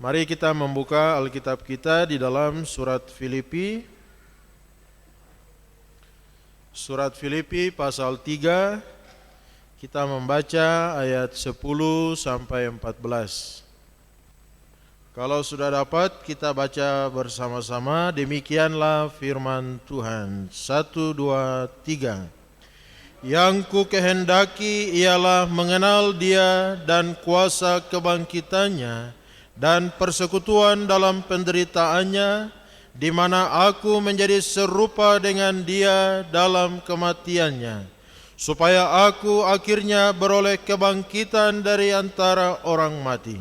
Mari kita membuka Alkitab kita di dalam surat Filipi. Surat Filipi pasal 3, kita membaca ayat 10 sampai 14. Kalau sudah dapat, kita baca bersama-sama. Demikianlah firman Tuhan. 1, 2, 3. Yang ku kehendaki ialah mengenal Dia dan kuasa kebangkitannya dan persekutuan dalam penderitaannya, di mana aku menjadi serupa dengan Dia dalam kematiannya, supaya aku akhirnya beroleh kebangkitan dari antara orang mati.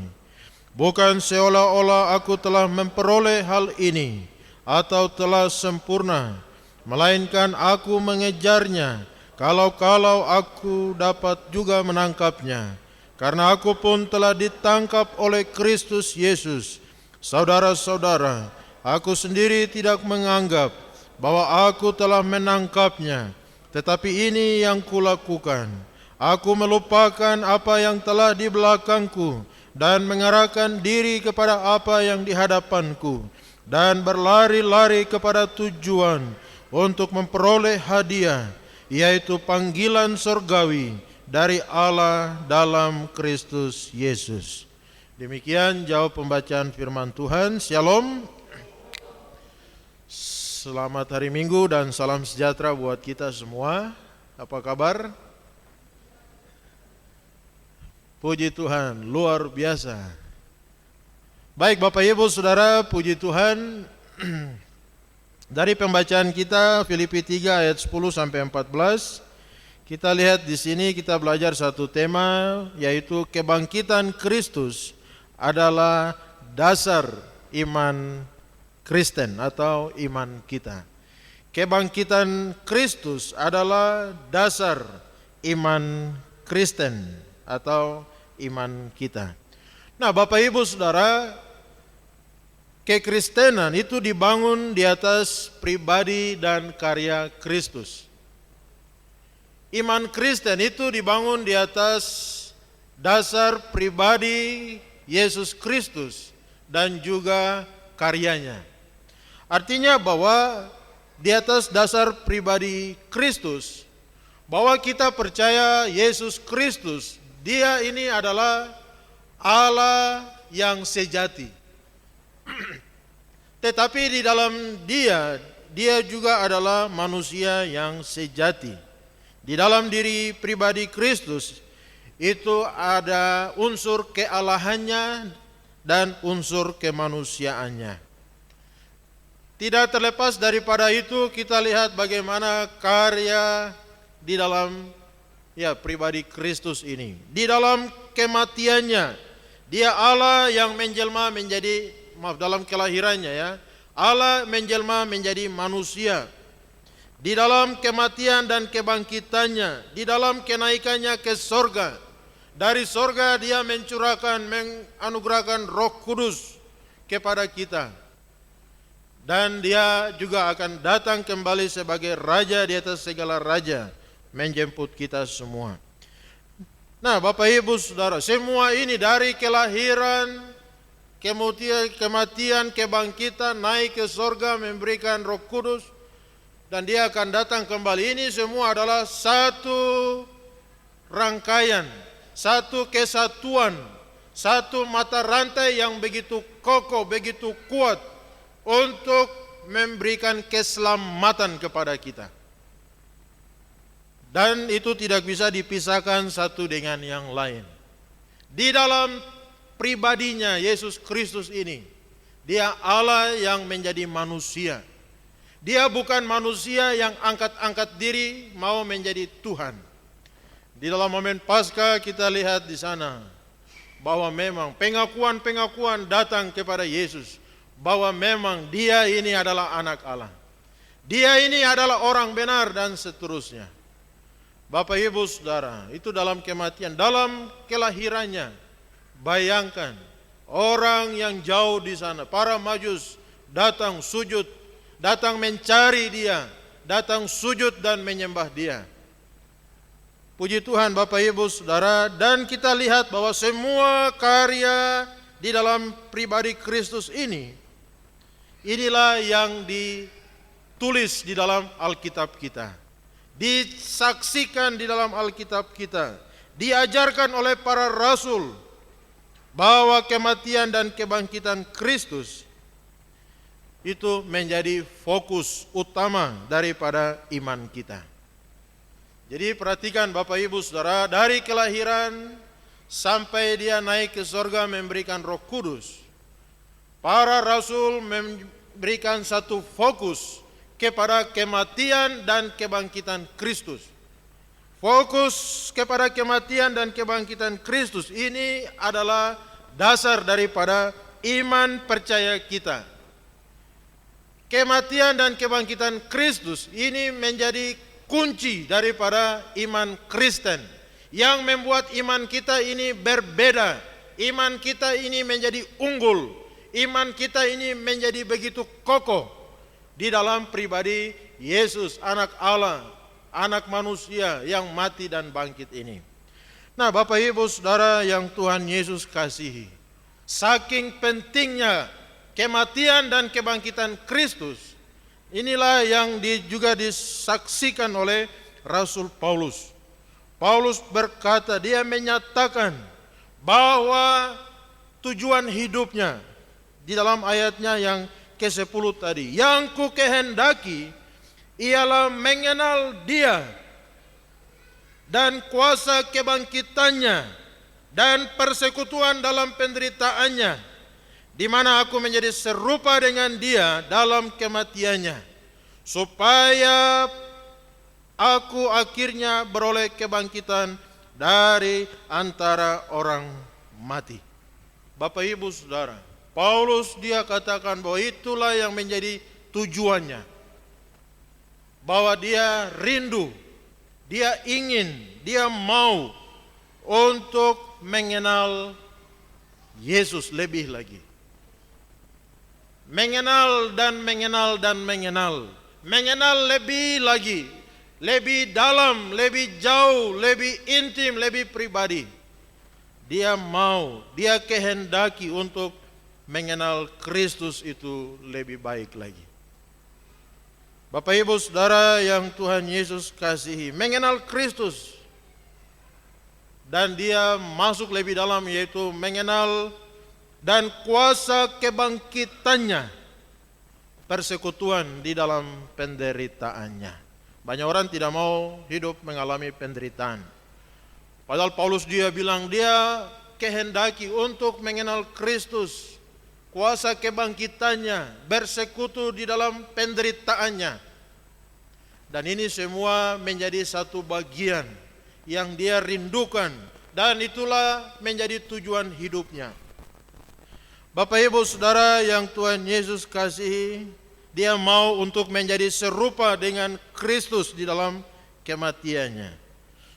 Bukan seolah-olah aku telah memperoleh hal ini atau telah sempurna, melainkan aku mengejarnya, kalau-kalau aku dapat juga menangkapnya. Karena aku pun telah ditangkap oleh Kristus Yesus. Saudara-saudara, aku sendiri tidak menganggap bahwa aku telah menangkapnya, tetapi ini yang kulakukan. Aku melupakan apa yang telah di belakangku dan mengarahkan diri kepada apa yang di hadapanku, dan berlari-lari kepada tujuan untuk memperoleh hadiah, yaitu panggilan surgawi dari Allah dalam Kristus Yesus. Demikian jawab pembacaan firman Tuhan. Shalom. Selamat hari Minggu dan salam sejahtera buat kita semua. Apa kabar? Puji Tuhan, luar biasa. Baik Bapak Ibu Saudara, puji Tuhan. Dari pembacaan kita Filipi 3 ayat 10 sampai 14. Kita lihat di sini, kita belajar satu tema, yaitu kebangkitan Kristus adalah dasar iman Kristen atau iman kita. Kebangkitan Kristus adalah dasar iman Kristen atau iman kita. Nah, Bapak Ibu Saudara, kekristenan itu dibangun di atas pribadi dan karya Kristus. Iman Kristen itu dibangun di atas dasar pribadi Yesus Kristus dan juga karyanya. Artinya bahwa di atas dasar pribadi Kristus, bahwa kita percaya Yesus Kristus, Dia ini adalah Allah yang sejati. Tetapi di dalam Dia juga adalah manusia yang sejati. Di dalam diri pribadi Kristus itu ada unsur kealahannya dan unsur kemanusiaannya. Tidak terlepas daripada itu, kita lihat bagaimana karya di dalam pribadi Kristus ini. Di dalam kematiannya, Dia Allah yang menjelma menjadi, dalam kelahirannya Allah menjelma menjadi manusia. Di dalam kematian dan kebangkitannya, di dalam kenaikannya ke sorga, dari sorga Dia menganugerahkan Roh Kudus kepada kita, dan Dia juga akan datang kembali sebagai Raja di atas segala raja, menjemput kita semua. Nah, Bapak Ibu Saudara, semua ini dari kelahiran, kematian, kebangkitan, naik ke sorga, memberikan Roh Kudus, dan Dia akan datang kembali. Ini semua adalah satu rangkaian, satu kesatuan, satu mata rantai yang begitu kokoh, begitu kuat untuk memberikan keselamatan kepada kita. Dan itu tidak bisa dipisahkan satu dengan yang lain. Di dalam pribadinya Yesus Kristus ini, Dia Allah yang menjadi manusia. Dia bukan manusia yang angkat-angkat diri mau menjadi Tuhan. Di dalam momen Paskah kita lihat di sana bahwa memang pengakuan-pengakuan datang kepada Yesus bahwa memang Dia ini adalah anak Allah. Dia ini adalah orang benar dan seterusnya. Bapak Ibu Saudara, itu dalam kematian, dalam kelahirannya. Bayangkan orang yang jauh di sana, para Majus datang sujud, datang mencari Dia, datang sujud dan menyembah Dia. Puji Tuhan Bapak Ibu Saudara, dan kita lihat bahwa semua karya di dalam pribadi Kristus ini, inilah yang ditulis di dalam Alkitab kita, disaksikan di dalam Alkitab kita, diajarkan oleh para rasul, bahwa kematian dan kebangkitan Kristus itu menjadi fokus utama daripada iman kita. Jadi perhatikan Bapak Ibu Saudara, dari kelahiran sampai dia naik ke surga memberikan Roh Kudus, para rasul memberikan satu fokus kepada kematian dan kebangkitan Kristus. Fokus kepada kematian dan kebangkitan Kristus ini adalah dasar daripada iman percaya kita. Kematian dan kebangkitan Kristus ini menjadi kunci daripada iman Kristen, yang membuat iman kita ini berbeda, iman kita ini menjadi unggul, iman kita ini menjadi begitu kokoh di dalam pribadi Yesus, anak Allah, anak manusia yang mati dan bangkit ini. Nah, Bapak Ibu Saudara yang Tuhan Yesus kasihi, saking pentingnya kematian dan kebangkitan Kristus, inilah yang juga disaksikan oleh Rasul Paulus. Paulus berkata, dia menyatakan bahwa tujuan hidupnya di dalam ayatnya yang ke-10 tadi, yang ku kehendaki ialah mengenal dia dan kuasa kebangkitannya dan persekutuan dalam penderitaannya, di mana aku menjadi serupa dengan dia dalam kematiannya, supaya aku akhirnya beroleh kebangkitan dari antara orang mati. Bapak Ibu Saudara, Paulus dia katakan bahwa itulah yang menjadi tujuannya, bahwa dia rindu, dia ingin, dia mau untuk mengenal Yesus lebih lagi. Mengenal dan mengenal dan mengenal. Mengenal lebih lagi, lebih dalam, lebih jauh, lebih intim, lebih pribadi. Dia mau, dia kehendaki untuk mengenal Kristus itu lebih baik lagi. Bapak Ibu Saudara yang Tuhan Yesus kasihi, mengenal Kristus dan dia masuk lebih dalam, yaitu mengenal dan kuasa kebangkitannya, persekutuan di dalam penderitaannya. Banyak orang tidak mau hidup mengalami penderitaan. Padahal Paulus dia bilang dia kehendaki untuk mengenal Kristus, kuasa kebangkitannya, bersekutu di dalam penderitaannya. Dan ini semua menjadi satu bagian yang dia rindukan, dan itulah menjadi tujuan hidupnya. Bapak Ibu Saudara yang Tuhan Yesus kasihi, dia mau untuk menjadi serupa dengan Kristus di dalam kematiannya,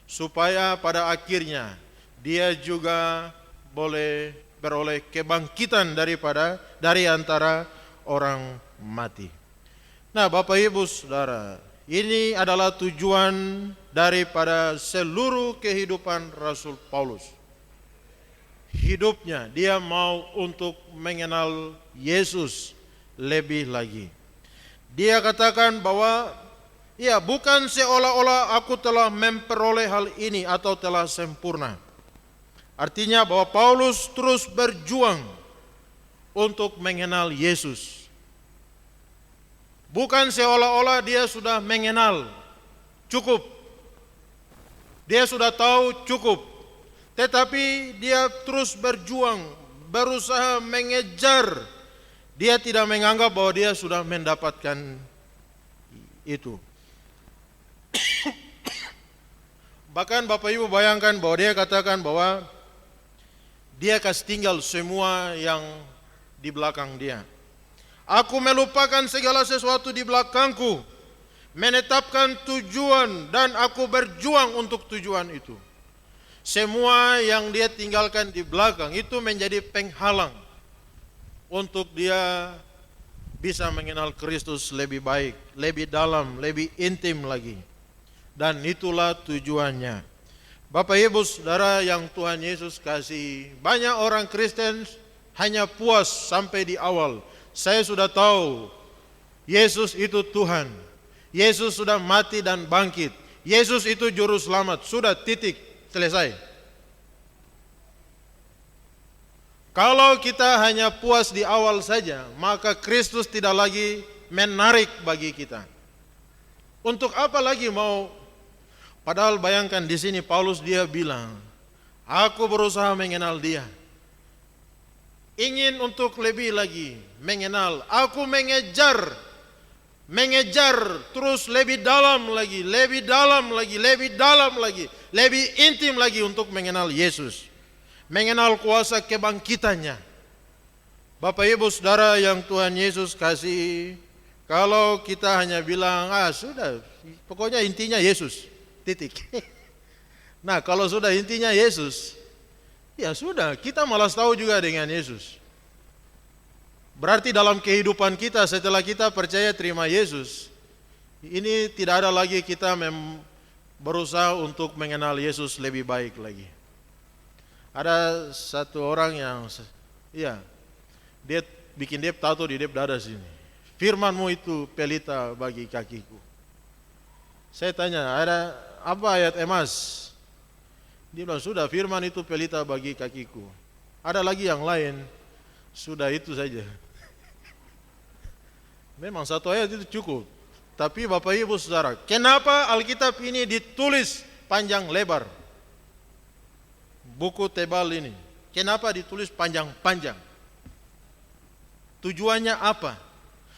supaya pada akhirnya dia juga boleh beroleh kebangkitan dari antara orang mati. Nah, Bapak Ibu Saudara, ini adalah tujuan daripada seluruh kehidupan Rasul Paulus. Hidupnya dia mau untuk mengenal Yesus lebih lagi. Dia katakan bahwa ya, bukan seolah-olah aku telah memperoleh hal ini atau telah sempurna. Artinya bahwa Paulus terus berjuang untuk mengenal Yesus. Bukan seolah-olah dia sudah mengenal cukup, dia sudah tahu cukup, tetapi dia terus berjuang, berusaha mengejar. Dia tidak menganggap bahwa dia sudah mendapatkan itu. Bahkan Bapak Ibu bayangkan bahwa dia katakan bahwa dia kasih tinggal semua yang di belakang dia. Aku melupakan segala sesuatu di belakangku, menetapkan tujuan, dan aku berjuang untuk tujuan itu. Semua yang dia tinggalkan di belakang itu menjadi penghalang untuk dia bisa mengenal Kristus lebih baik, lebih dalam, lebih intim lagi. Dan itulah tujuannya. Bapak Ibu Saudara yang Tuhan Yesus kasih, banyak orang Kristen hanya puas sampai di awal. Saya sudah tahu Yesus itu Tuhan. Yesus sudah mati dan bangkit. Yesus itu juru selamat. Sudah, titik, selesai. Kalau kita hanya puas di awal saja, maka Kristus tidak lagi menarik bagi kita. Untuk apa lagi mau? Padahal bayangkan di sini Paulus dia bilang, aku berusaha mengenal dia. Ingin untuk lebih lagi mengenal. Aku mengejar terus lebih dalam lagi, lebih dalam lagi, lebih dalam lagi, lebih intim lagi untuk mengenal Yesus. Mengenal kuasa kebangkitannya. Bapak Ibu Saudara yang Tuhan Yesus kasih, kalau kita hanya bilang, sudah, pokoknya intinya Yesus, titik. Nah, kalau sudah intinya Yesus, ya sudah, kita malas tahu juga dengan Yesus. Berarti dalam kehidupan kita setelah kita percaya terima Yesus, ini tidak ada lagi kita berusaha untuk mengenal Yesus lebih baik lagi. Ada satu orang yang, dia bikin tato di dada sini. Firman-Mu itu pelita bagi kakiku. Saya tanya, ada apa ayat emas? Dia bilang, sudah, firman itu pelita bagi kakiku. Ada lagi yang lain, sudah itu saja. Memang satu ayat itu cukup. Tapi Bapak Ibu Saudara, kenapa Alkitab ini ditulis panjang lebar? Buku tebal ini, kenapa ditulis panjang-panjang? Tujuannya apa?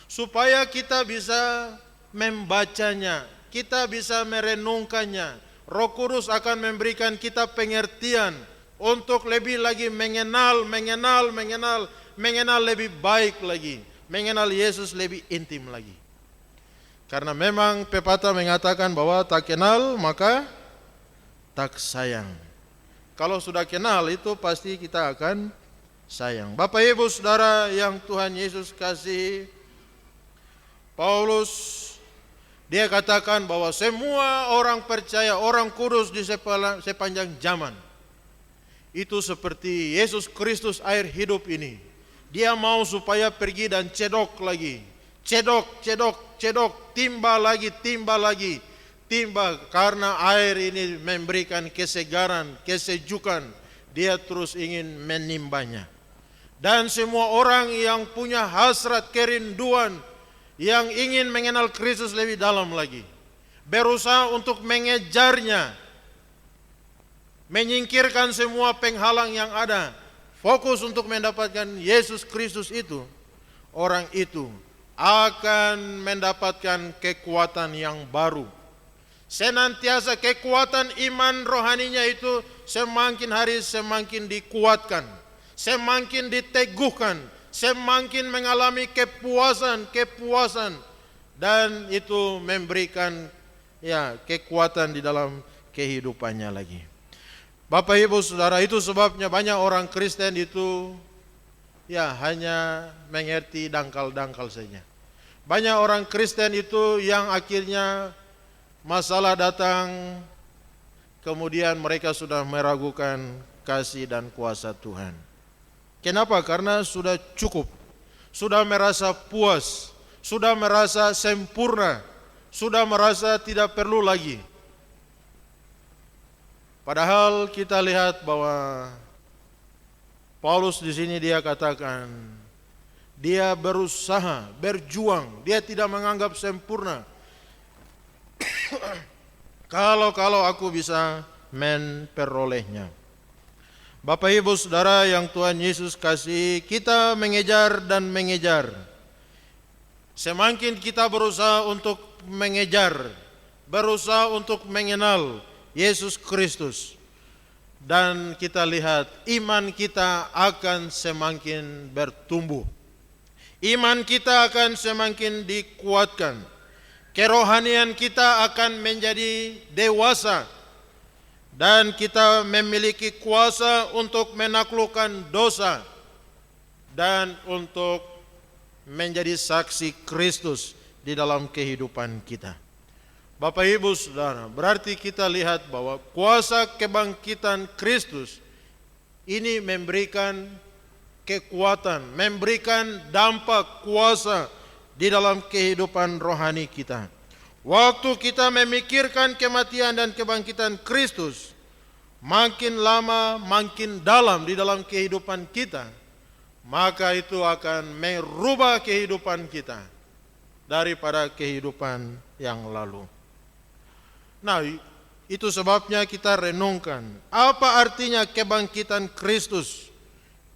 Supaya kita bisa membacanya, kita bisa merenungkannya. Roh Kudus akan memberikan kita pengertian untuk lebih lagi mengenal lebih baik lagi, mengenal Yesus lebih intim lagi. Karena memang pepatah mengatakan bahwa tak kenal maka tak sayang. Kalau sudah kenal itu pasti kita akan sayang. Bapak Ibu Saudara yang Tuhan Yesus kasih, Paulus dia katakan bahwa semua orang percaya, orang kudus di sepanjang zaman itu seperti Yesus Kristus air hidup ini. Dia mau supaya pergi dan cedok lagi, cedok, timba lagi, karena air ini memberikan kesegaran, kesejukan. Dia terus ingin menimbanya. Dan semua orang yang punya hasrat, kerinduan, yang ingin mengenal Kristus lebih dalam lagi, berusaha untuk mengejarnya, menyingkirkan semua penghalang yang ada, fokus untuk mendapatkan Yesus Kristus itu, orang itu akan mendapatkan kekuatan yang baru. Senantiasa kekuatan iman rohaninya itu semakin hari semakin dikuatkan, semakin diteguhkan, semakin mengalami kepuasan, dan itu memberikan kekuatan di dalam kehidupannya lagi. Bapak Ibu Saudara, itu sebabnya banyak orang Kristen itu hanya mengerti dangkal-dangkal saja. Banyak orang Kristen itu yang akhirnya masalah datang, kemudian mereka sudah meragukan kasih dan kuasa Tuhan. Kenapa? Karena sudah cukup, sudah merasa puas, sudah merasa sempurna, sudah merasa tidak perlu lagi. Padahal kita lihat bahwa Paulus di sini dia katakan, dia berusaha, berjuang, dia tidak menganggap sempurna. Kalau aku bisa memperolehnya. Bapak Ibu Saudara yang Tuhan Yesus kasih, kita mengejar dan mengejar. Semakin kita berusaha untuk mengejar, berusaha untuk mengenal Yesus Kristus, dan kita lihat iman kita akan semakin bertumbuh. Iman kita akan semakin dikuatkan. Kerohanian kita akan menjadi dewasa, dan kita memiliki kuasa untuk menaklukkan dosa dan untuk menjadi saksi Kristus di dalam kehidupan kita. Bapak Ibu Saudara, berarti kita lihat bahwa kuasa kebangkitan Kristus ini memberikan kekuatan, memberikan dampak kuasa di dalam kehidupan rohani kita. Waktu kita memikirkan kematian dan kebangkitan Kristus, makin lama makin dalam di dalam kehidupan kita, maka itu akan merubah kehidupan kita daripada kehidupan yang lalu. Nah, itu sebabnya kita renungkan, apa artinya kebangkitan Kristus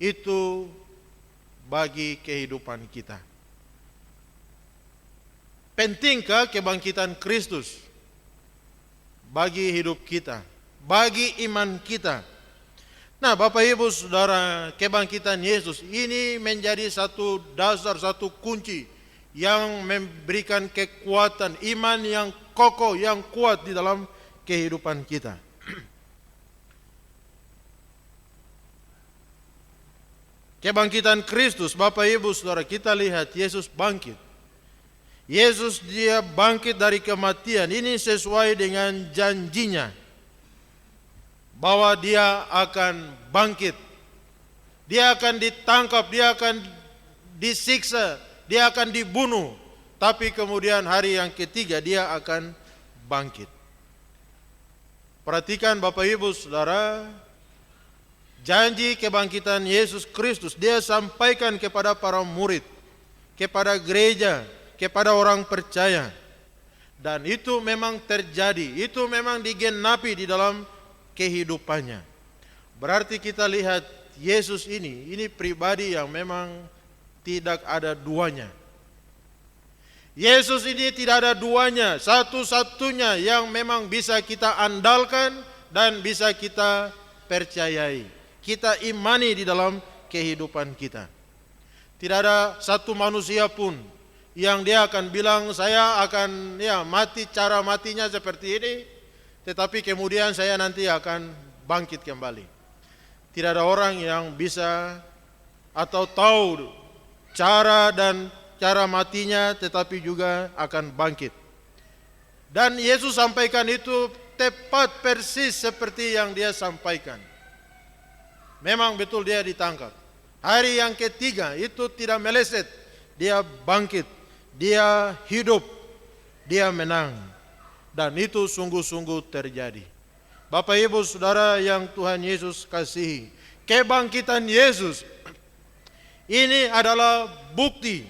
itu bagi kehidupan kita. Pentingkah kebangkitan Kristus bagi hidup kita, bagi iman kita? Nah, Bapak Ibu Saudara, kebangkitan Yesus ini menjadi satu dasar, satu kunci yang memberikan kekuatan, iman yang kokoh, yang kuat di dalam kehidupan kita. Kebangkitan Kristus, Bapak Ibu Saudara, kita lihat Yesus bangkit. Yesus dia bangkit dari kematian. Ini sesuai dengan janjinya bahwa dia akan bangkit. Dia akan ditangkap, dia akan disiksa, dia akan dibunuh. Tapi kemudian hari yang ketiga dia akan bangkit. Perhatikan Bapak Ibu Saudara, janji kebangkitan Yesus Kristus dia sampaikan kepada para murid, kepada gereja, kepada orang percaya. Dan itu memang terjadi, itu memang digenapi di dalam kehidupannya. Berarti kita lihat Yesus ini pribadi yang memang tidak ada duanya. Yesus ini tidak ada duanya, satu-satunya yang memang bisa kita andalkan dan bisa kita percayai, kita imani di dalam kehidupan kita. Tidak ada satu manusia pun yang dia akan bilang saya akan mati, cara matinya seperti ini, tetapi kemudian saya nanti akan bangkit kembali. Tidak ada orang yang bisa atau tahu cara matinya, tetapi juga akan bangkit. Dan Yesus sampaikan itu tepat persis seperti yang dia sampaikan. Memang betul dia ditangkap. Hari yang ketiga itu tidak meleset, dia bangkit, dia hidup, dia menang. Dan itu sungguh-sungguh terjadi. Bapak Ibu Saudara yang Tuhan Yesus kasihi, kebangkitan Yesus ini adalah bukti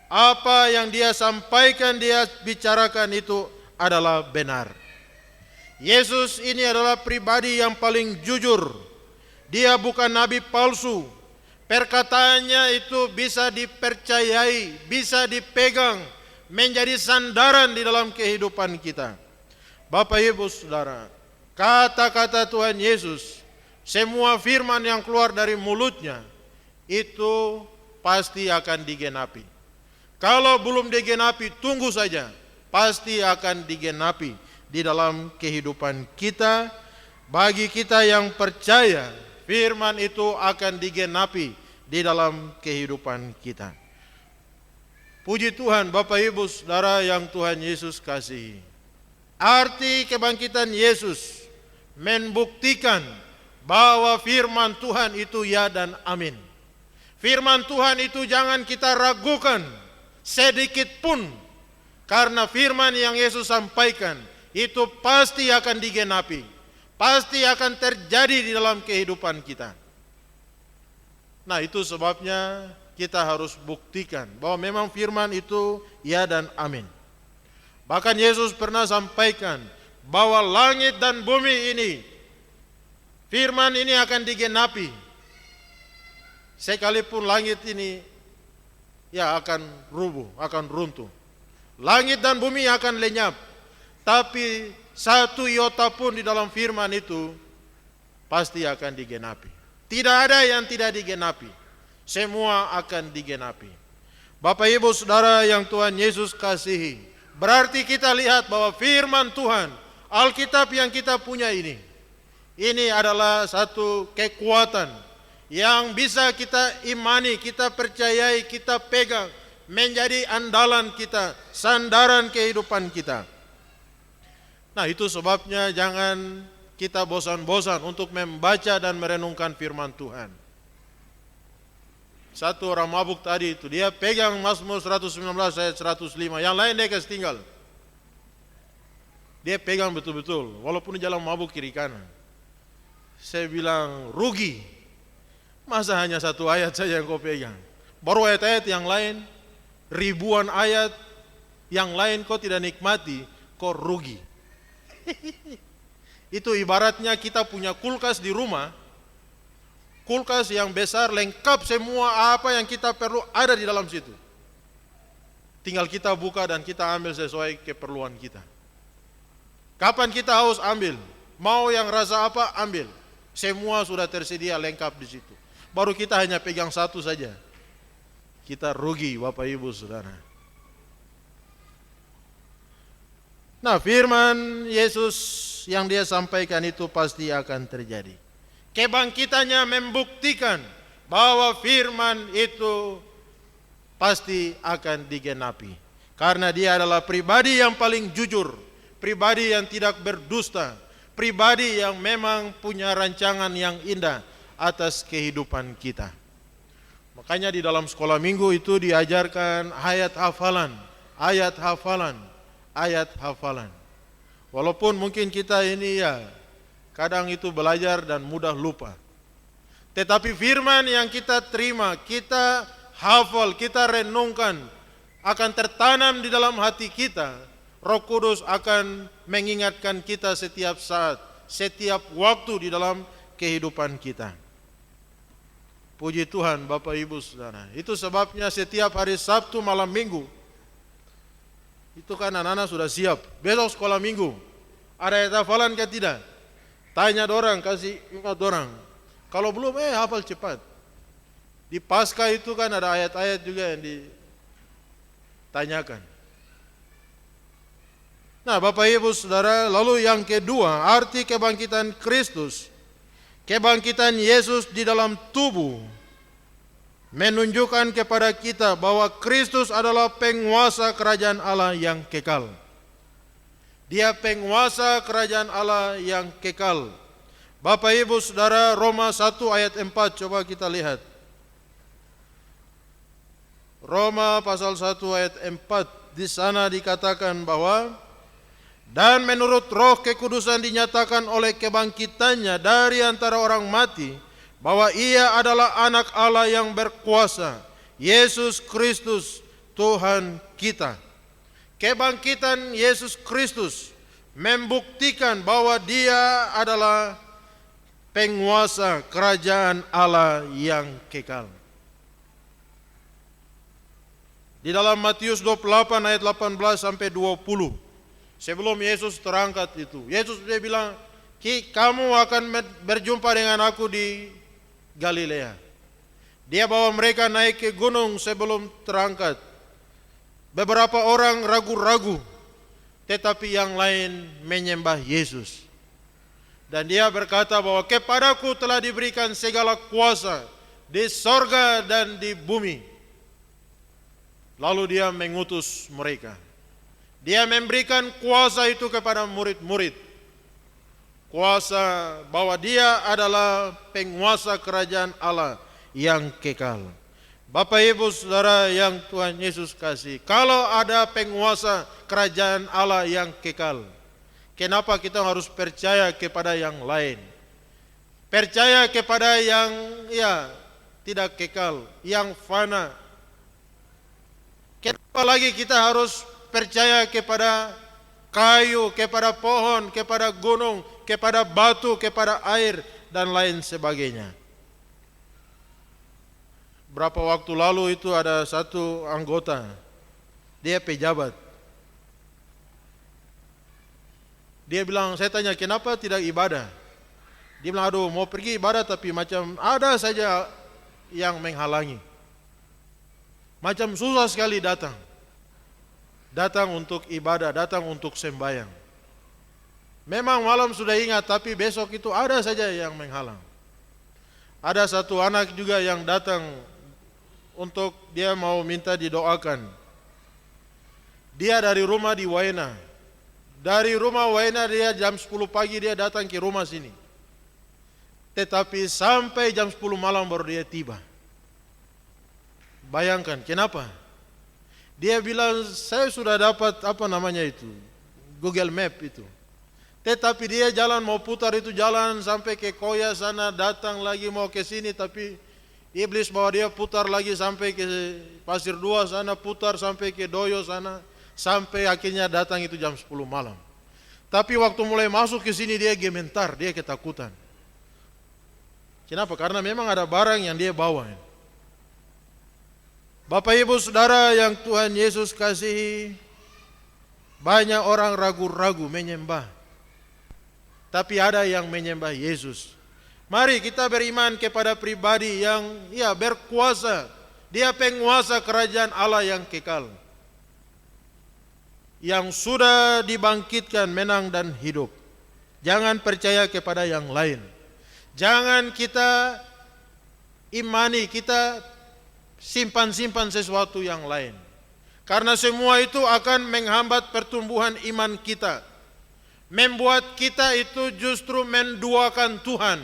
apa yang dia sampaikan, dia bicarakan itu adalah benar. Yesus ini adalah pribadi yang paling jujur. Dia bukan nabi palsu. Perkataannya itu bisa dipercayai, bisa dipegang, menjadi sandaran di dalam kehidupan kita. Bapak Ibu Saudara, kata-kata Tuhan Yesus, semua firman yang keluar dari mulutnya itu pasti akan digenapi. Kalau belum digenapi, tunggu saja, pasti akan digenapi di dalam kehidupan kita. Bagi kita yang percaya, firman itu akan digenapi di dalam kehidupan kita. Puji Tuhan, Bapak Ibu Saudara yang Tuhan Yesus kasihi. Arti kebangkitan Yesus membuktikan bahwa firman Tuhan itu ya dan amin. Firman Tuhan itu jangan kita ragukan sedikit pun, karena firman yang Yesus sampaikan itu pasti akan digenapi, pasti akan terjadi di dalam kehidupan kita. Nah, itu sebabnya kita harus buktikan bahwa memang firman itu ya dan amin. Bahkan Yesus pernah sampaikan bahwa langit dan bumi ini, firman ini akan digenapi. Sekalipun langit ini akan rubuh, akan runtuh. Langit dan bumi akan lenyap, tapi satu iota pun di dalam firman itu pasti akan digenapi. Tidak ada yang tidak digenapi, semua akan digenapi. Bapak Ibu Saudara yang Tuhan Yesus kasihi, berarti kita lihat bahwa firman Tuhan, Alkitab yang kita punya ini adalah satu kekuatan yang bisa kita imani, kita percayai, kita pegang, menjadi andalan kita, sandaran kehidupan kita. Nah, itu sebabnya jangan kita bosan-bosan untuk membaca dan merenungkan firman Tuhan. Satu orang mabuk tadi itu, dia pegang Mazmur 119 ayat 105, yang lain dia kasih tinggal. Dia pegang betul-betul, walaupun di jalan mabuk kiri kanan. Saya bilang, rugi. Masa hanya satu ayat saja yang kau pegang? Baru ayat-ayat yang lain, ribuan ayat yang lain kau tidak nikmati, kau rugi. Itu ibaratnya kita punya kulkas di rumah, kulkas yang besar, lengkap semua apa yang kita perlu ada di dalam situ. Tinggal kita buka dan kita ambil sesuai keperluan kita. Kapan kita haus, ambil. Mau yang rasa apa, ambil. Semua sudah tersedia lengkap di situ. Baru kita hanya pegang satu saja. Kita rugi, Bapak Ibu Saudara. Nah, firman Yesus yang dia sampaikan itu pasti akan terjadi. Kebangkitannya membuktikan bahwa firman itu pasti akan digenapi. Karena dia adalah pribadi yang paling jujur, pribadi yang tidak berdusta, pribadi yang memang punya rancangan yang indah atas kehidupan kita. Makanya di dalam sekolah minggu itu diajarkan ayat hafalan, ayat hafalan, ayat hafalan. Walaupun mungkin kita ini kadang itu belajar dan mudah lupa. Tetapi firman yang kita terima, kita hafal, kita renungkan, akan tertanam di dalam hati kita. Roh Kudus akan mengingatkan kita setiap saat, setiap waktu di dalam kehidupan kita. Puji Tuhan Bapak Ibu Saudara. Itu sebabnya setiap hari Sabtu malam minggu, itu kan anak-anak sudah siap. Besok sekolah minggu, ada ayat hafalan ke tidak? Tanya dorang, kasih ingat dorang. Kalau belum, hafal cepat. Di Paskah itu kan ada ayat-ayat juga yang ditanyakan. Nah Bapak Ibu Saudara, lalu yang kedua, arti kebangkitan Kristus, kebangkitan Yesus di dalam tubuh, menunjukkan kepada kita bahwa Kristus adalah penguasa kerajaan Allah yang kekal. Dia penguasa kerajaan Allah yang kekal. Bapak Ibu Saudara, Roma 1 ayat 4, coba kita lihat. Roma pasal 1 ayat 4, di sana dikatakan bahwa dan menurut Roh Kekudusan dinyatakan oleh kebangkitannya dari antara orang mati bahwa ia adalah anak Allah yang berkuasa, Yesus Kristus Tuhan kita. Kebangkitan Yesus Kristus membuktikan bahwa dia adalah penguasa kerajaan Allah yang kekal. Di dalam Matius 28 ayat 18 sampai 20, sebelum Yesus terangkat itu, Yesus dia bilang, kamu akan berjumpa dengan aku di Galilea. Dia bawa mereka naik ke gunung sebelum terangkat. Beberapa orang ragu-ragu, tetapi yang lain menyembah Yesus. Dan dia berkata bahwa kepadaku telah diberikan segala kuasa di sorga dan di bumi. Lalu dia mengutus mereka. Dia memberikan kuasa itu kepada murid-murid. Kuasa bahwa dia adalah penguasa kerajaan Allah yang kekal. Bapak Ibu Saudara yang Tuhan Yesus kasih, kalau ada penguasa kerajaan Allah yang kekal, kenapa kita harus percaya kepada yang lain? Percaya kepada yang tidak kekal, yang fana. Kenapa lagi kita harus percaya kepada kayu, kepada pohon, kepada gunung, kepada batu, kepada air, dan lain sebagainya? Berapa waktu lalu itu ada satu anggota, dia pejabat. Dia bilang, saya tanya kenapa tidak ibadah? Dia bilang, aduh mau pergi ibadah tapi macam ada saja yang menghalangi. Macam susah sekali datang. Datang untuk ibadah, datang untuk sembahyang. Memang malam sudah ingat, tapi besok itu ada saja yang menghalang. Ada satu anak juga yang datang untuk dia mau minta didoakan. Dia dari rumah di Waena. Dari rumah Waena dia jam 10 pagi dia datang ke rumah sini. Tetapi sampai jam 10 malam baru dia tiba. Bayangkan, kenapa? Dia bilang, saya sudah dapat Google Map itu. Tetapi dia jalan mau putar itu jalan sampai ke Koya sana, datang lagi mau ke sini, tapi iblis bawa dia putar lagi sampai ke Pasir Dua sana, putar sampai ke Doyo sana, sampai akhirnya datang itu jam 10 malam. Tapi waktu mulai masuk ke sini dia gemetar, dia ketakutan. Kenapa? Karena memang ada barang yang dia bawa. Bapak Ibu Saudara yang Tuhan Yesus kasihi, banyak orang ragu-ragu menyembah. Tapi ada yang menyembah Yesus. Mari kita beriman kepada pribadi yang berkuasa. Dia penguasa kerajaan Allah yang kekal, yang sudah dibangkitkan menang dan hidup. Jangan percaya kepada yang lain. Jangan kita imani, kita simpan-simpan sesuatu yang lain. Karena semua itu akan menghambat pertumbuhan iman kita. Membuat kita itu justru menduakan Tuhan.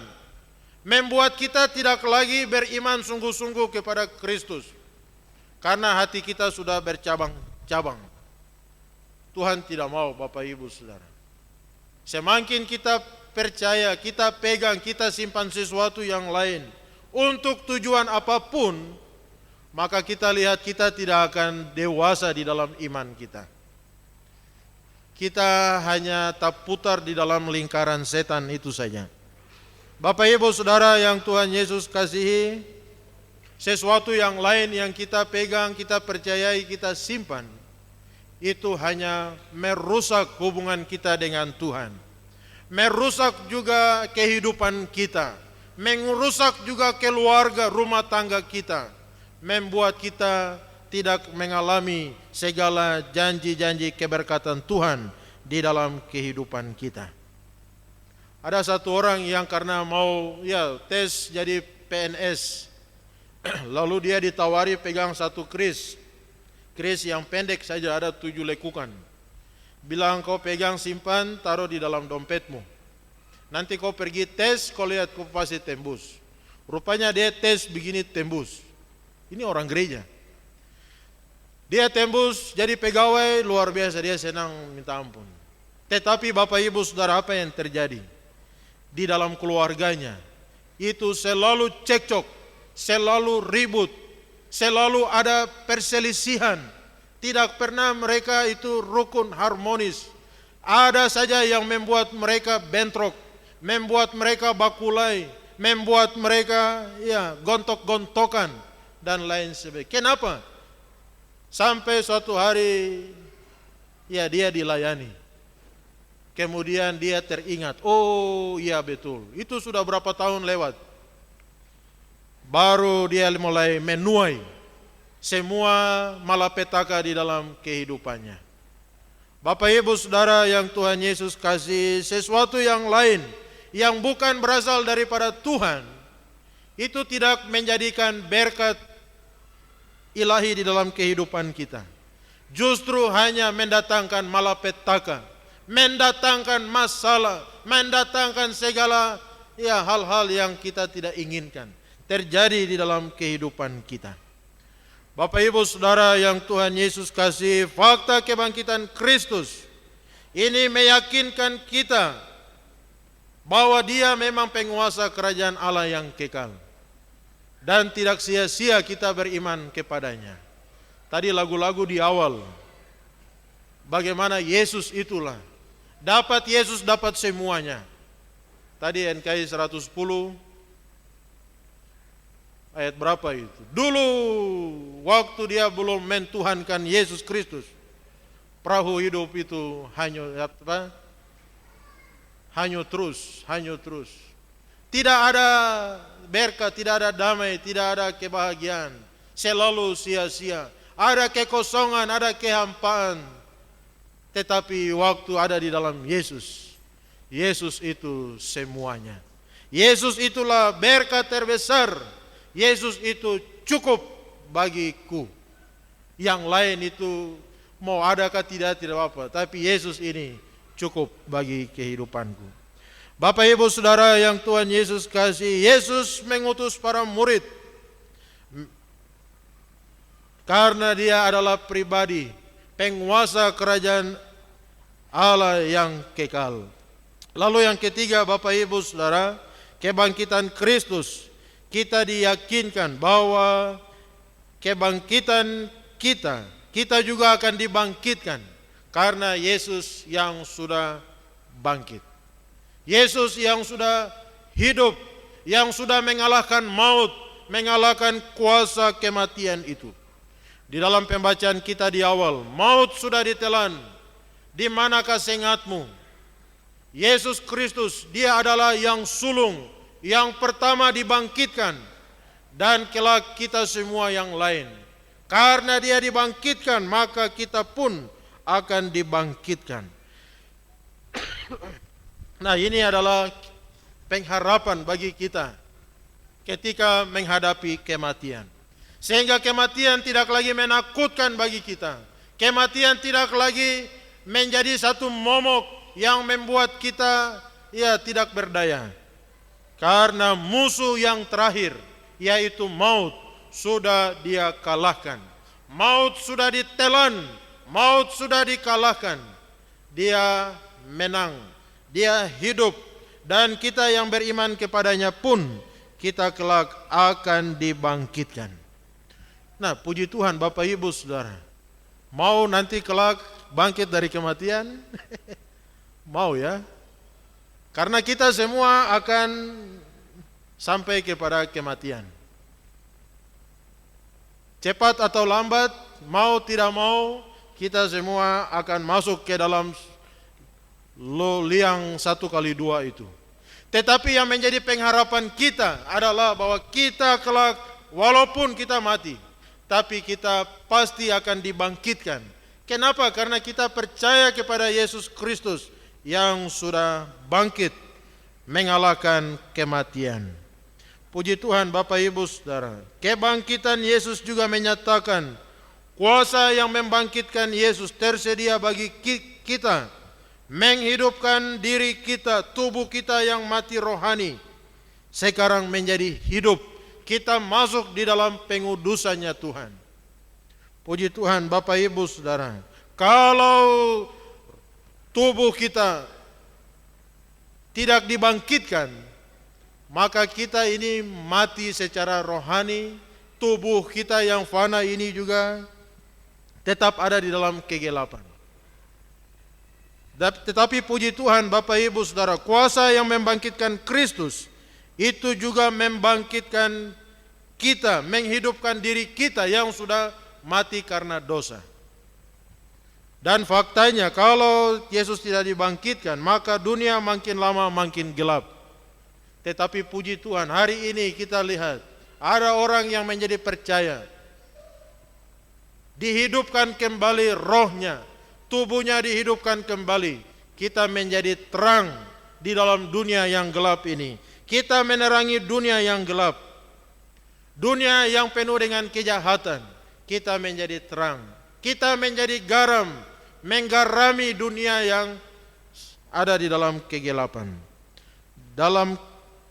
Membuat kita tidak lagi beriman sungguh-sungguh kepada Kristus. Karena hati kita sudah bercabang-cabang. Tuhan tidak mau, Bapak Ibu Saudara. Semakin kita percaya, kita pegang, kita simpan sesuatu yang lain untuk tujuan apapun, maka kita lihat kita tidak akan dewasa di dalam iman kita. Kita hanya terputar di dalam lingkaran setan itu saja. Bapak Ibu Saudara yang Tuhan Yesus kasihi, sesuatu yang lain yang kita pegang, kita percayai, kita simpan, itu hanya merusak hubungan kita dengan Tuhan. Merusak juga kehidupan kita. Merusak juga keluarga, rumah tangga kita. Membuat kita tidak mengalami segala janji-janji keberkatan Tuhan di dalam kehidupan kita. Ada satu orang yang karena mau tes jadi PNS, lalu dia ditawari pegang satu kris yang pendek saja, ada 7 lekukan. Bilang kau pegang, simpan, taruh di dalam dompetmu. Nanti kau pergi tes, kau lihat kau pasti tembus. Rupanya dia tes begini tembus. Ini orang gereja. Dia tembus jadi pegawai luar biasa, dia senang minta ampun. Tetapi Bapak Ibu Saudara, apa yang terjadi? Di dalam keluarganya itu selalu cekcok, selalu ribut, selalu ada perselisihan. Tidak pernah mereka itu rukun, harmonis. Ada saja yang membuat mereka bentrok, membuat mereka bakulai, membuat mereka gontok-gontokan dan lain sebagainya. Kenapa? Sampai suatu hari dia dilayani. Kemudian dia teringat, oh iya betul, itu sudah berapa tahun lewat. Baru dia mulai menuai semua malapetaka di dalam kehidupannya. Bapak Ibu Saudara yang Tuhan Yesus kasih, sesuatu yang lain yang bukan berasal daripada Tuhan, itu tidak menjadikan berkat ilahi di dalam kehidupan kita. Justru hanya mendatangkan malapetaka, mendatangkan masalah, mendatangkan segala hal-hal yang kita tidak inginkan terjadi di dalam kehidupan kita. Bapak Ibu Saudara yang Tuhan Yesus kasih, fakta kebangkitan Kristus ini meyakinkan kita bahwa Dia memang penguasa kerajaan Allah yang kekal. Dan tidak sia-sia kita beriman kepadanya. Tadi lagu-lagu di awal, bagaimana Yesus itulah. Dapat Yesus dapat semuanya. Tadi NKI 110 ayat berapa itu? Dulu waktu dia belum mentuhankan Yesus Kristus, perahu hidup itu hanyut terus. Tidak ada berkat, tidak ada damai, tidak ada kebahagiaan. Selalu sia-sia. Ada kekosongan, ada kehampaan. Tetapi waktu ada di dalam Yesus, Yesus itu semuanya. Yesus itulah berkat terbesar. Yesus itu cukup bagiku. Yang lain itu mau adakah tidak apa. Tapi Yesus ini cukup bagi kehidupanku. Bapak Ibu Saudara yang Tuhan Yesus kasih, Yesus mengutus para murid karena dia adalah pribadi penguasa kerajaan Allah yang kekal. Lalu yang ketiga, Bapak Ibu Saudara, kebangkitan Kristus, kita diyakinkan bahwa kebangkitan kita juga akan dibangkitkan karena Yesus yang sudah bangkit. Yesus yang sudah hidup, yang sudah mengalahkan maut, mengalahkan kuasa kematian itu. Di dalam pembacaan kita di awal, maut sudah ditelan, di manakah sengatmu? Yesus Kristus, dia adalah yang sulung, yang pertama dibangkitkan, dan kelak kita semua yang lain. Karena dia dibangkitkan, maka kita pun akan dibangkitkan. Nah, ini adalah pengharapan bagi kita ketika menghadapi kematian. Sehingga kematian tidak lagi menakutkan bagi kita. Kematian tidak lagi menjadi satu momok yang membuat kita tidak berdaya. Karena musuh yang terakhir, yaitu maut, sudah dia kalahkan. Maut sudah ditelan, maut sudah dikalahkan. Dia menang, dia hidup, dan kita yang beriman kepadanya pun kita kelak akan dibangkitkan. Nah, puji Tuhan Bapak Ibu Saudara, mau nanti kelak bangkit dari kematian? Mau ya? Karena kita semua akan sampai kepada kematian. Cepat atau lambat, mau tidak mau, kita semua akan masuk ke dalam liang 1x2 itu. Tetapi yang menjadi pengharapan kita adalah bahwa kita kelak, walaupun kita mati, tapi kita pasti akan dibangkitkan. Kenapa? Karena kita percaya kepada Yesus Kristus yang sudah bangkit mengalahkan kematian. Puji Tuhan Bapak Ibu Saudara, kebangkitan Yesus juga menyatakan kuasa yang membangkitkan Yesus tersedia bagi kita, menghidupkan diri kita, tubuh kita yang mati rohani sekarang menjadi hidup. Kita masuk di dalam pengudusannya Tuhan. Puji Tuhan Bapak Ibu Saudara, kalau tubuh kita tidak dibangkitkan, maka kita ini mati secara rohani. Tubuh kita yang fana ini juga tetap ada di dalam kegelapan. Tetapi puji Tuhan Bapak Ibu Saudara, kuasa yang membangkitkan Kristus itu juga membangkitkan kita, menghidupkan diri kita yang sudah mati karena dosa. Dan faktanya kalau Yesus tidak dibangkitkan, maka dunia makin lama makin gelap. Tetapi puji Tuhan, hari ini kita lihat ada orang yang menjadi percaya, dihidupkan kembali rohnya, tubuhnya dihidupkan kembali. Kita menjadi terang di dalam dunia yang gelap ini. Kita menerangi dunia yang gelap, dunia yang penuh dengan kejahatan. Kita menjadi terang, kita menjadi garam, menggarami dunia yang ada di dalam kegelapan. Dalam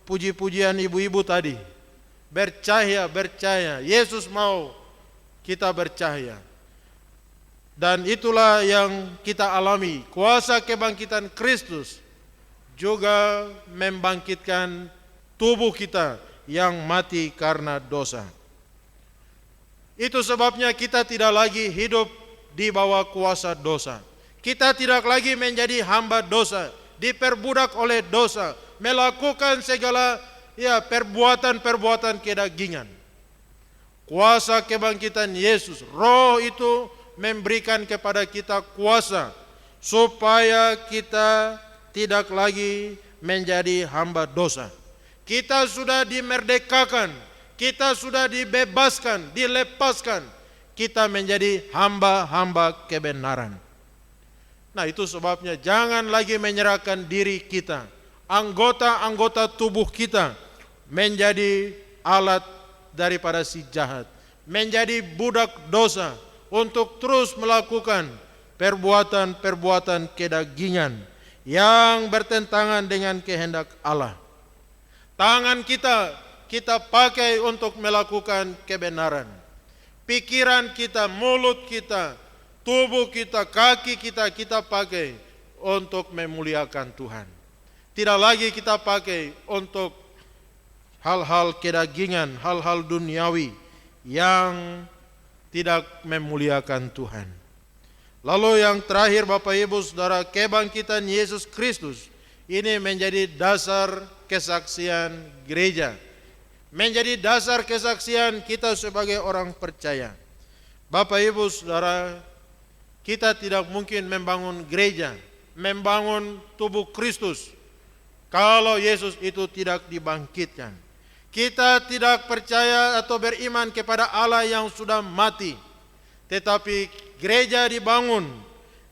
puji-pujian ibu-ibu tadi, bercahaya, Yesus mau kita bercahaya. Dan itulah yang kita alami. Kuasa kebangkitan Kristus juga membangkitkan tubuh kita yang mati karena dosa. Itu sebabnya kita tidak lagi hidup di bawah kuasa dosa. Kita tidak lagi menjadi hamba dosa, diperbudak oleh dosa, melakukan segala perbuatan-perbuatan kedagingan. Kuasa kebangkitan Yesus, Roh itu memberikan kepada kita kuasa supaya kita tidak lagi menjadi hamba dosa. Kita sudah dimerdekakan, kita sudah dibebaskan, dilepaskan. Kita menjadi hamba-hamba kebenaran. Nah, itu sebabnya jangan lagi menyerahkan diri kita, anggota-anggota tubuh kita menjadi alat daripada si jahat, menjadi budak dosa untuk terus melakukan perbuatan-perbuatan kedagingan yang bertentangan dengan kehendak Allah. Tangan kita pakai untuk melakukan kebenaran. pikiran kita, mulut kita, tubuh kita, kaki kita, kita pakai untuk memuliakan Tuhan. Tidak lagi kita pakai untuk hal-hal kedagingan, hal-hal duniawi yang tidak memuliakan Tuhan. Lalu yang terakhir Bapak Ibu Saudara, kebangkitan Yesus Kristus ini menjadi dasar kesaksian gereja. Menjadi dasar kesaksian kita sebagai orang percaya. Bapak Ibu Saudara, kita tidak mungkin membangun gereja, membangun tubuh Kristus kalau Yesus itu tidak dibangkitkan. Kita tidak percaya atau beriman kepada Allah yang sudah mati, tetapi gereja dibangun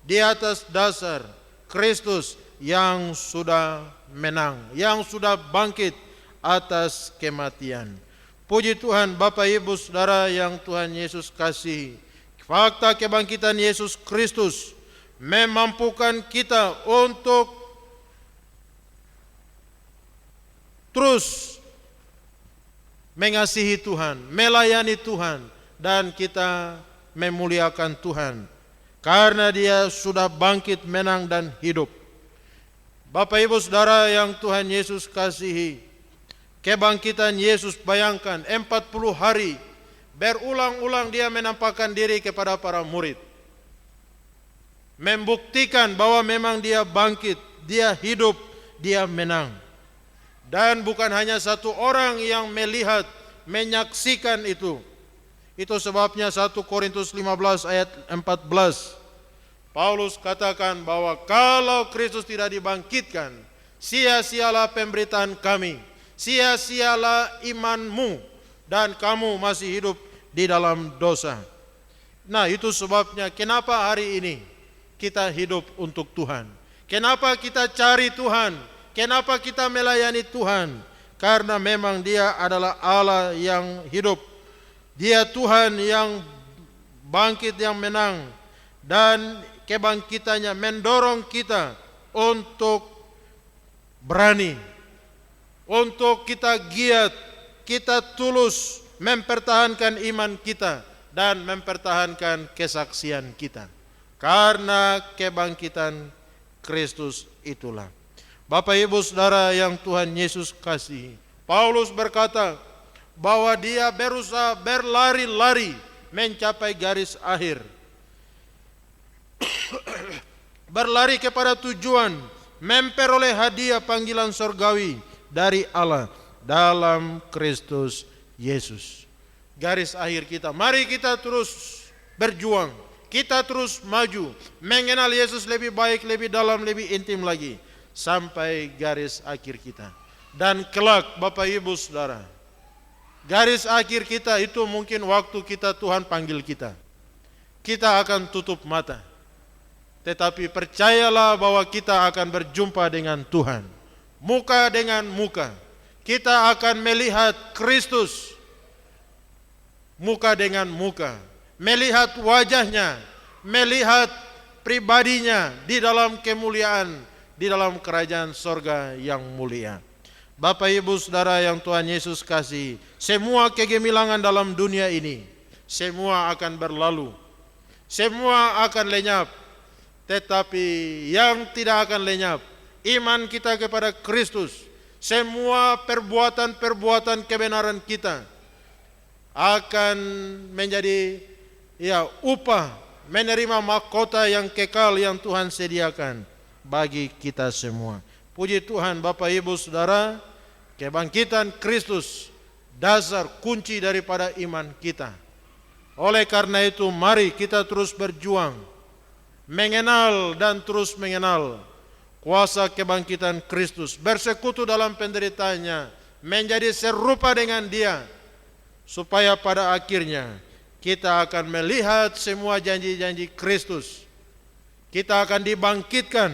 di atas dasar Kristus yang sudah menang, yang sudah bangkit atas kematian. Puji Tuhan Bapak Ibu Saudara yang Tuhan Yesus kasihi. Fakta kebangkitan Yesus Kristus memampukan kita untuk terus mengasihi Tuhan, melayani Tuhan, dan kita memuliakan Tuhan karena Dia sudah bangkit, menang, dan hidup. Bapak Ibu Saudara yang Tuhan Yesus kasihi, kebangkitan Yesus, bayangkan 40 hari berulang-ulang Dia menampakkan diri kepada para murid, membuktikan bahwa memang Dia bangkit, Dia hidup, Dia menang. Dan bukan hanya satu orang yang melihat, menyaksikan itu. Itu sebabnya 1 Korintus 15 ayat 14. Paulus katakan bahwa kalau Kristus tidak dibangkitkan, sia-sialah pemberitaan kami, sia-sialah imanmu, dan kamu masih hidup di dalam dosa. Nah, itu sebabnya kenapa hari ini kita hidup untuk Tuhan. Kenapa kita cari Tuhan. Kenapa kita melayani Tuhan? Karena memang Dia adalah Allah yang hidup. Dia Tuhan yang bangkit, yang menang. Dan kebangkitannya mendorong kita untuk berani, untuk kita giat, kita tulus mempertahankan iman kita dan mempertahankan kesaksian kita. Karena kebangkitan Kristus itulah. Bapak Ibu Saudara yang Tuhan Yesus kasihi, Paulus berkata bahwa dia berusaha berlari-lari mencapai garis akhir. Berlari kepada tujuan, memperoleh hadiah panggilan sorgawi dari Allah dalam Kristus Yesus. Garis akhir kita, mari kita terus berjuang, kita terus maju, mengenal Yesus lebih baik, lebih dalam, lebih intim lagi, sampai garis akhir kita. Dan kelak Bapak Ibu Saudara, garis akhir kita itu mungkin waktu kita Tuhan panggil kita. Kita akan tutup mata, tetapi percayalah bahwa kita akan berjumpa dengan Tuhan, muka dengan muka. Kita akan melihat Kristus muka dengan muka, melihat wajahnya, melihat pribadinya di dalam kemuliaan, di dalam kerajaan sorga yang mulia. Bapak Ibu Saudara yang Tuhan Yesus kasih, semua kegemilangan dalam dunia ini, semua akan berlalu, semua akan lenyap. Tetapi yang tidak akan lenyap, iman kita kepada Kristus, semua perbuatan-perbuatan kebenaran kita akan menjadi upah, menerima mahkota yang kekal yang Tuhan sediakan bagi kita semua. Puji Tuhan Bapak Ibu Saudara, kebangkitan Kristus dasar kunci daripada iman kita. Oleh karena itu mari kita terus berjuang, mengenal dan terus mengenal kuasa kebangkitan Kristus, bersekutu dalam penderitaannya, menjadi serupa dengan Dia, supaya pada akhirnya kita akan melihat semua janji-janji Kristus. Kita akan dibangkitkan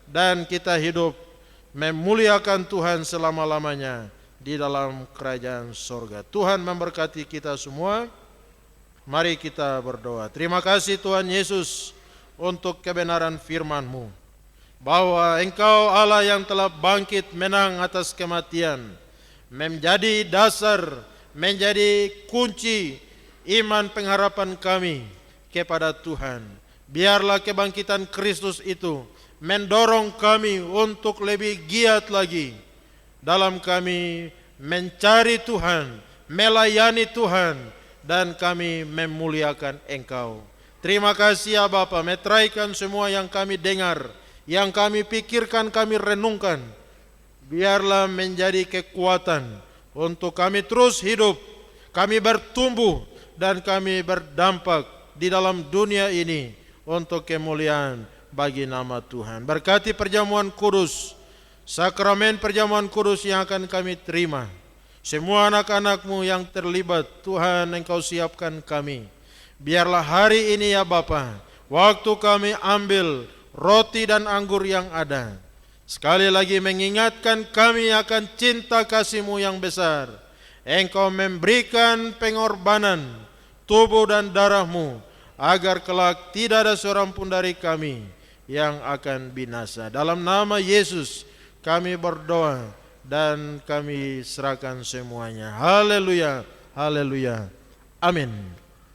dan kita hidup memuliakan Tuhan selama-lamanya di dalam kerajaan sorga. Tuhan memberkati kita semua. Mari kita berdoa. Terima kasih Tuhan Yesus untuk kebenaran firman-Mu, bahwa Engkau Allah yang telah bangkit menang atas kematian, menjadi dasar, menjadi kunci iman pengharapan kami kepada Tuhan. Biarlah kebangkitan Kristus itu mendorong kami untuk lebih giat lagi dalam kami mencari Tuhan, melayani Tuhan, dan kami memuliakan Engkau. Terima kasih ya Bapa, meteraikan semua yang kami dengar, yang kami pikirkan, kami renungkan. Biarlah menjadi kekuatan untuk kami terus hidup, kami bertumbuh, dan kami berdampak di dalam dunia ini untuk kemuliaan bagi nama Tuhan. Berkati perjamuan kudus, sakramen perjamuan kudus yang akan kami terima. Semua anak-anak-Mu yang terlibat, Tuhan Engkau siapkan kami. Biarlah hari ini ya Bapa, waktu kami ambil roti dan anggur yang ada, sekali lagi mengingatkan kami akan cinta kasih-Mu yang besar. Engkau memberikan pengorbanan tubuh dan darah-Mu, agar kelak tidak ada seorang pun dari kami yang akan binasa. Dalam nama Yesus kami berdoa dan kami serahkan semuanya. Haleluya, haleluya, amin.